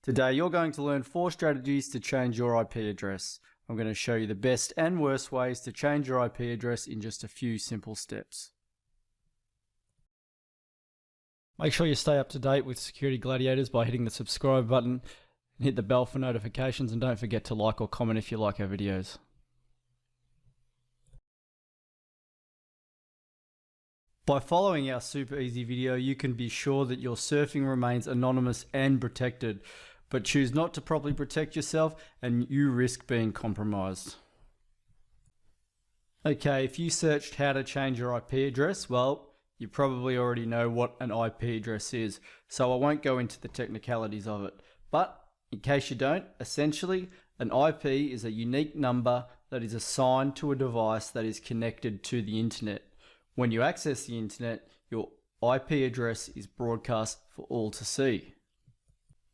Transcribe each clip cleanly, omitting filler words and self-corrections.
Today you're going to learn 4 strategies to change your IP address. I'm going to show you the best and worst ways to change your IP address in just a few simple steps. Make sure you stay up to date with Security Gladiators by hitting the subscribe button and hit the bell for notifications, and don't forget to like or comment if you like our videos. By following our super easy video, you can be sure that your surfing remains anonymous and protected, but choose not to properly protect yourself and you risk being compromised. Okay, if you searched how to change your IP address, well, you probably already know what an IP address is, so I won't go into the technicalities of it. But in case you don't, essentially, an IP is a unique number that is assigned to a device that is connected to the internet. When you access the internet, your IP address is broadcast for all to see.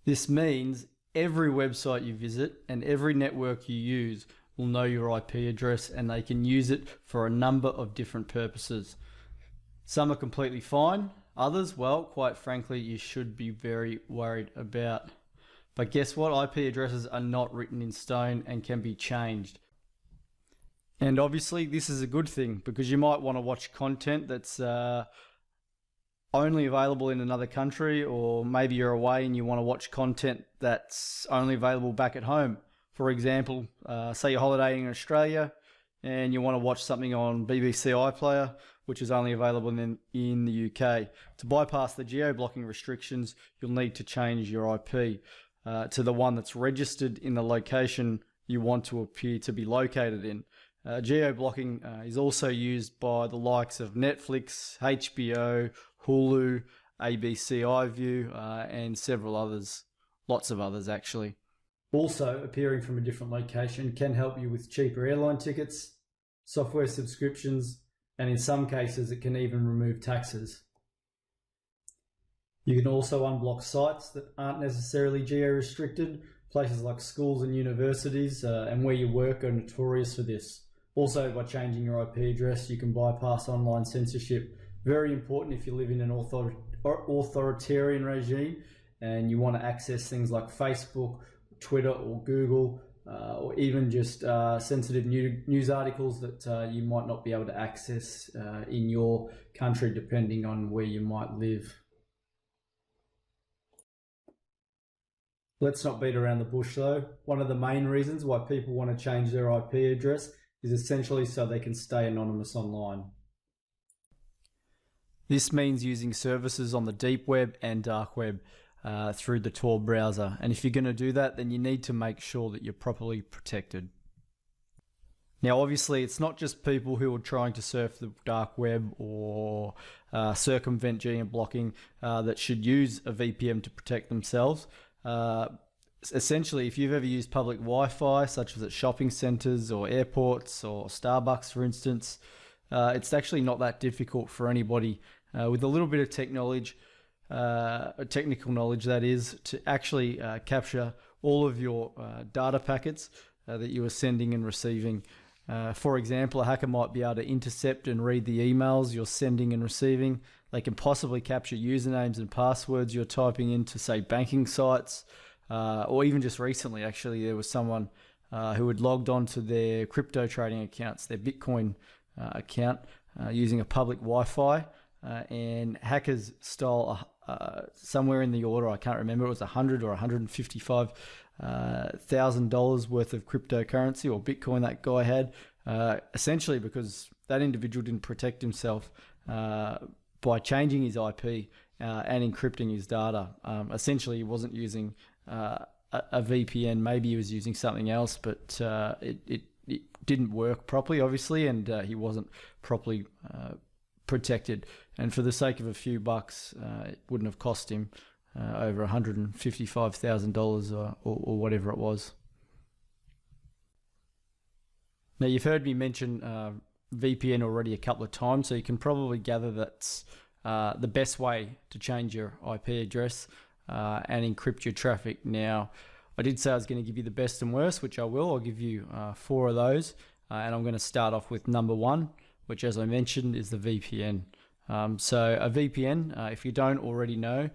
This means every website you visit and every network you use will know your IP address, and they can use it for a number of different purposes. Some are completely fine, others, well, quite frankly, you should be very worried about. But guess what? IP addresses are not written in stone and can be changed. And obviously this is a good thing, because you might want to watch content that's only available in another country, or maybe you're away and you want to watch content that's only available back at home. For example, say you're holidaying in Australia and you want to watch something on BBC iPlayer, which is only available in the UK. To bypass the geo-blocking restrictions, you'll need to change your IP to the one that's registered in the location you want to appear to be located in. Geo-blocking is also used by the likes of Netflix, HBO, Hulu, ABC iView, and several others, lots of others actually. Also, appearing from a different location can help you with cheaper airline tickets, software subscriptions, and in some cases it can even remove taxes. You can also unblock sites that aren't necessarily geo-restricted. Places like schools and universities and where you work are notorious for this. Also, by changing your IP address, you can bypass online censorship. Very important if you live in an authoritarian regime and you want to access things like Facebook, Twitter or Google, or even just sensitive news articles that you might not be able to access in your country, depending on where you might live. Let's not beat around the bush though. One of the main reasons why people want to change their IP address is essentially so they can stay anonymous online. This means using services on the deep web and dark web through the Tor browser. And if you're going to do that, then you need to make sure that you're properly protected. Now, obviously, it's not just people who are trying to surf the dark web or circumvent geo-blocking that should use a VPN to protect themselves. Essentially, if you've ever used public Wi-Fi, such as at shopping centers or airports or Starbucks, for instance, it's actually not that difficult for anybody with a little bit of technical knowledge, that is, to actually capture all of your data packets that you are sending and receiving. For example, a hacker might be able to intercept and read the emails you're sending and receiving. They can possibly capture usernames and passwords you're typing into, say, banking sites, or even just recently, actually, there was someone who had logged on to their crypto trading accounts, their Bitcoin account, using a public Wi-Fi, and hackers stole somewhere in the order, I can't remember, it was $100 or $155,000 worth of cryptocurrency or Bitcoin that guy had, essentially because that individual didn't protect himself by changing his IP and encrypting his data. Essentially, he wasn't using a VPN. Maybe he was using something else, but it didn't work properly, obviously, and he wasn't properly protected. And for the sake of a few bucks, it wouldn't have cost him over $155,000 or whatever it was. Now, you've heard me mention VPN already a couple of times, so you can probably gather that's the best way to change your IP address and encrypt your traffic. Now, I did say I was going to give you the best and worst, which I will. I'll give you 4 of those, and I'm going to start off with number 1, which, as I mentioned, is the VPN. So a VPN, if you don't already know,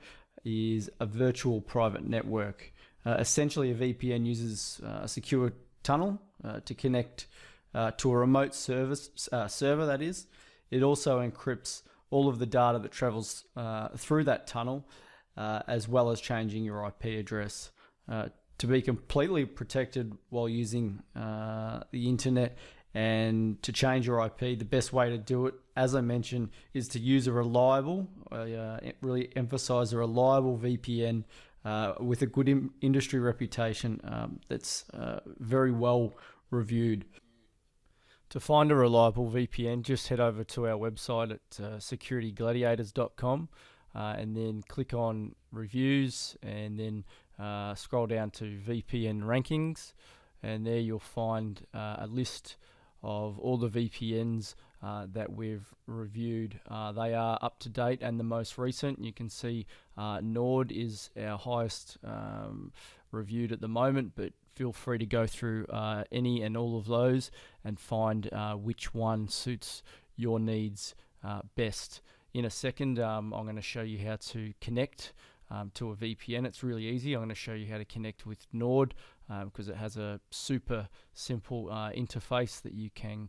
is a virtual private network. Essentially, a VPN uses a secure tunnel to connect to a remote server, that is. It also encrypts all of the data that travels through that tunnel, as well as changing your IP address. To be completely protected while using the internet and to change your IP, the best way to do it, as I mentioned, is to use a reliable, really emphasize a reliable VPN with a good industry reputation that's very well reviewed. To find a reliable VPN, just head over to our website at securitygladiators.com and then click on reviews, and then scroll down to VPN rankings, and there you'll find a list of all the VPNs that we've reviewed. They are up to date and the most recent. You can see Nord is our highest reviewed at the moment, but feel free to go through any and all of those and find which one suits your needs best. In a second, I'm going to show you how to connect to a VPN. It's really easy. I'm going to show you how to connect with Nord because it has a super simple interface that you can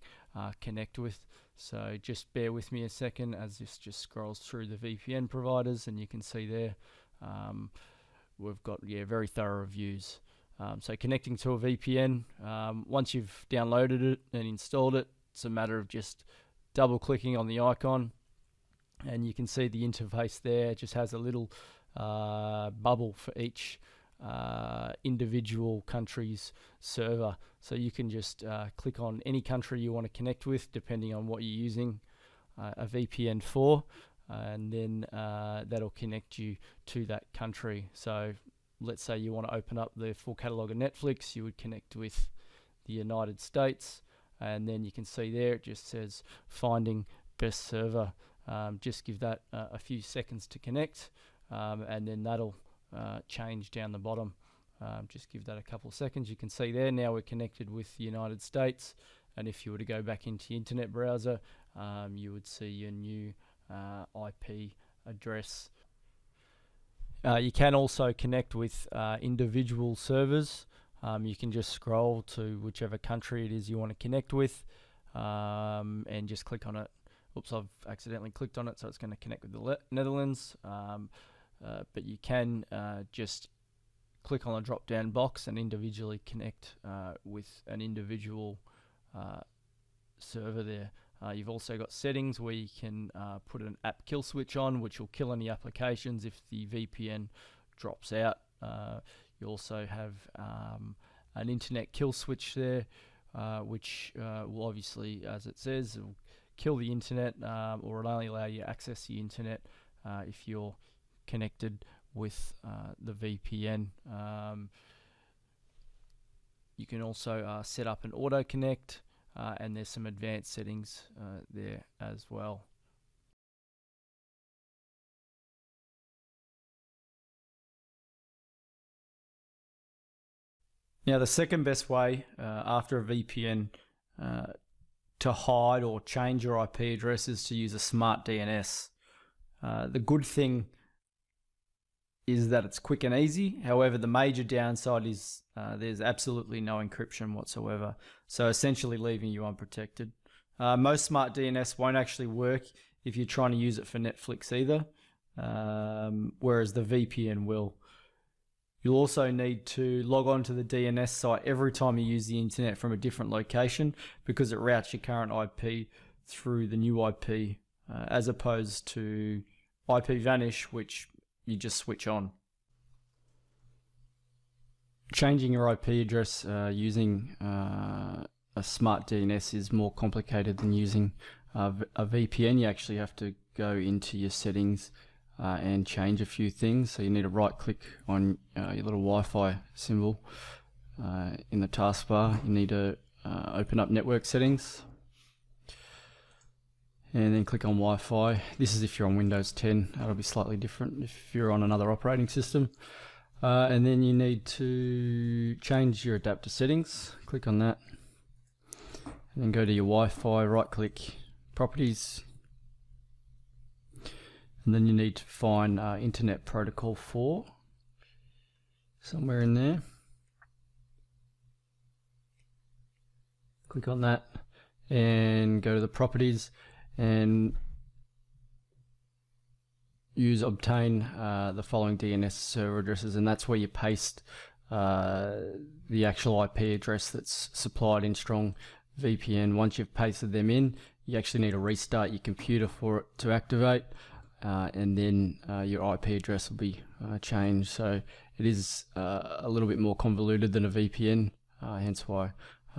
connect with. So just bear with me a second as this just scrolls through the VPN providers, and you can see there we've got very thorough reviews. So connecting to a VPN, once you've downloaded it and installed it, it's a matter of just double clicking on the icon, and you can see the interface there. It just has a little bubble for each individual country's server, so you can just click on any country you want to connect with depending on what you're using a VPN for, and then that'll connect you to that country. So let's say you want to open up the full catalog of Netflix, you would connect with the United States, and then you can see there it just says finding best server. Just give that a few seconds to connect, and then that'll change down the bottom. Just give that a couple of seconds. You can see there now we're connected with the United States, and if you were to go back into your internet browser, you would see your new IP address. You can also connect with individual servers. You can just scroll to whichever country it is you want to connect with, and just click on it. Oops, I've accidentally clicked on it, so it's going to connect with the Netherlands. But you can just click on a drop-down box and individually connect with an individual server there. You've also got settings where you can put an app kill switch on, which will kill any applications if the VPN drops out. You also have an internet kill switch there, which will obviously, as it says, will kill the internet, or it'll only allow you to access the internet if you're connected with the VPN. You can also set up an auto connect, and there's some advanced settings there as well. Now, the second best way after a VPN to hide or change your IP address is to use a smart DNS. The good thing is that it's quick and easy. However, the major downside is there's absolutely no encryption whatsoever, so essentially leaving you unprotected. Most smart DNS won't actually work if you're trying to use it for Netflix either, whereas the VPN will. You'll also need to log on to the DNS site every time you use the internet from a different location, because it routes your current IP through the new IP, as opposed to IP Vanish, which you just switch on. Changing your IP address using a smart DNS is more complicated than using a VPN. You actually have to go into your settings and change a few things. So you need to right click on your little Wi-Fi symbol in the taskbar. You need to open up network settings and then click on Wi-Fi. This is if you're on Windows 10. That'll be slightly different if you're on another operating system. And then you need to change your adapter settings. Click on that and then go to your Wi-Fi, right click, properties, and then you need to find Internet Protocol 4. somewhere in there. Click on that and go to the properties and use obtain the following DNS server addresses, and that's where you paste the actual IP address that's supplied in Strong VPN. Once you've pasted them in, you actually need to restart your computer for it to activate, and then your IP address will be changed. So it is a little bit more convoluted than a VPN, hence why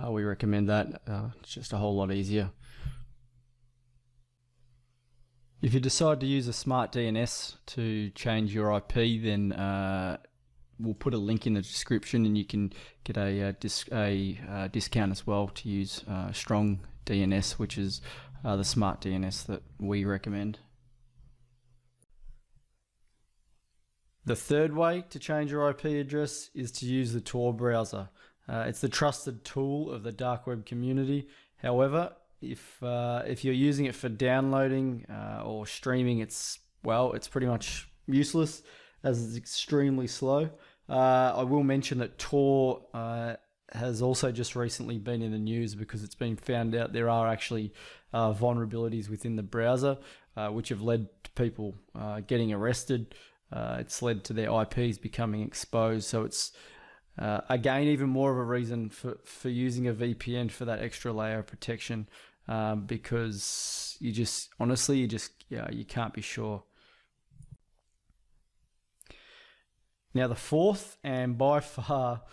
we recommend that. It's just a whole lot easier. If you decide to use a smart DNS to change your IP, then we'll put a link in the description, and you can get a discount as well to use Strong DNS, which is the smart DNS that we recommend. The third way to change your IP address is to use the Tor browser. It's the trusted tool of the dark web community. However, if you're using it for downloading or streaming, it's pretty much useless, as it's extremely slow. I will mention that Tor has also just recently been in the news because it's been found out there are actually vulnerabilities within the browser, which have led to people getting arrested. It's led to their IPs becoming exposed. So it's again even more of a reason for using a VPN for that extra layer of protection, because you can't be sure. Now the fourth and by far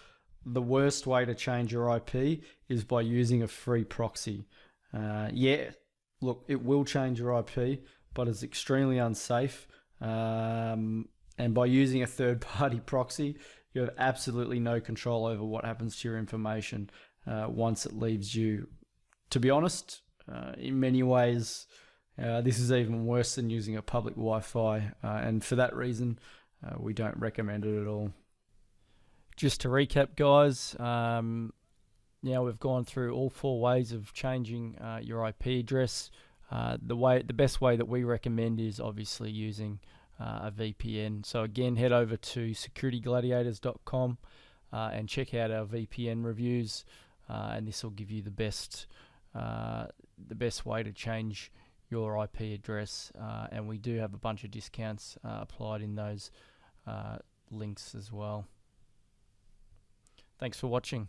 the worst way to change your IP is by using a free proxy. Look, it will change your IP, but it's extremely unsafe. And by using a third-party proxy, you have absolutely no control over what happens to your information once it leaves you. To be honest, in many ways, this is even worse than using a public Wi-Fi, and for that reason, we don't recommend it at all. Just to recap, guys, now we've gone through all 4 ways of changing your IP address. The best way that we recommend is obviously using a VPN. So again, head over to securitygladiators.com and check out our VPN reviews, and this will give you the best way to change your IP address, and we do have a bunch of discounts applied in those links as well. Thanks for watching.